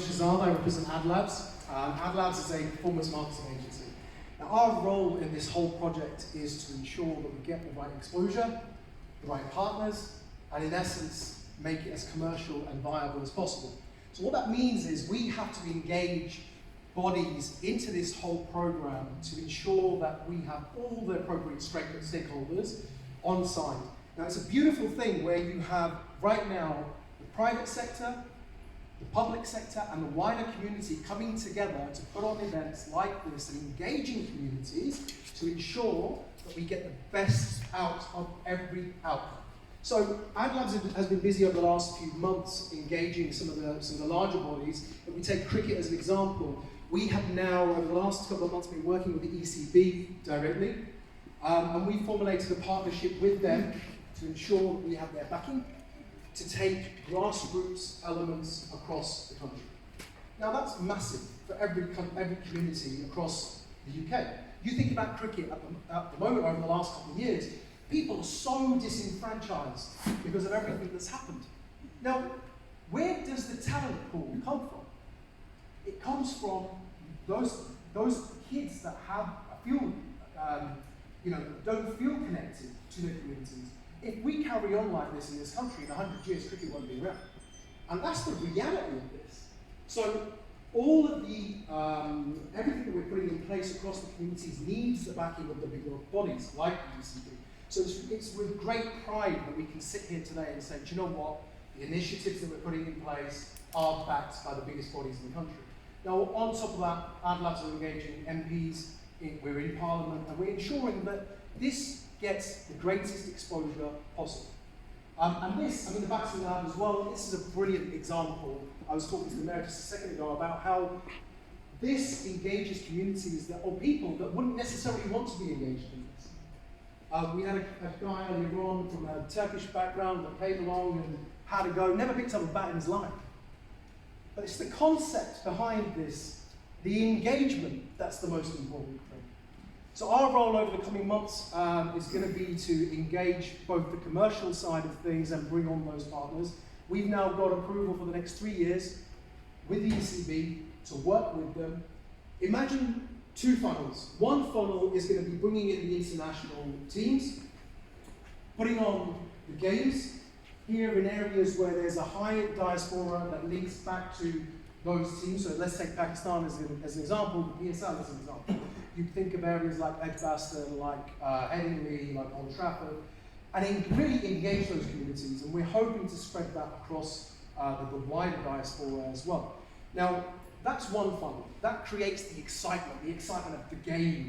Shahzad, I represent AdLabs. AdLabs is a performance marketing agency. Now, our role in this whole project is to ensure that we get the right exposure, the right partners, and in essence, make it as commercial and viable as possible. So what that means is we have to engage bodies into this whole program to ensure that we have all the appropriate stakeholders on side. Now, it's a beautiful thing where you have right now the private sector, the public sector, and the wider community coming together to put on events like this and engaging communities to ensure that we get the best out of every outcome. So AdLabs has been busy over the last few months engaging some of the larger bodies. If we take cricket as an example, we have now, over the last couple of months, been working with the ECB directly, and we formulated a partnership with them to ensure that we have their backing to take grassroots elements across the country. Now that's massive for every community across the UK. You think about cricket at the moment, over the last couple of years, people are so disenfranchised because of everything that's happened. Now, where does the talent pool come from? It comes from those kids that don't feel connected to their communities. If we carry on like this in this country, in 100 years, cricket won't be around. And that's the reality of this. So all of the, everything that we're putting in place across the communities needs the backing of the bigger bodies, like the UCB. So it's with great pride that we can sit here today and say, do you know what? The initiatives that we're putting in place are backed by the biggest bodies in the country. Now, on top of that, AdLabs are engaging MPs, we're in Parliament, and we're ensuring that this gets the greatest exposure possible. And this, the Vaccine Lab as well, this is a brilliant example. I was talking to the mayor just a second ago about how this engages communities or people that wouldn't necessarily want to be engaged in this. We had a guy earlier on from a Turkish background that came along and had a go, never picked up a bat in his life. But it's the concept behind this, the engagement, that's the most important thing. So our role over the coming months is going to be to engage both the commercial side of things and bring on those partners. We've now got approval for the next 3 years with the ECB to work with them. Imagine two funnels. One funnel is going to be bringing in the international teams, putting on the games here in areas where there's a high diaspora that links back to those teams. So let's take Pakistan as an example, the PSL as an example. You think of areas like Edgbaston, like Headingley, like Old Trafford, and really engage those communities. And we're hoping to spread that across the wider diaspora as well. Now, that's one funnel. That creates the excitement of the game.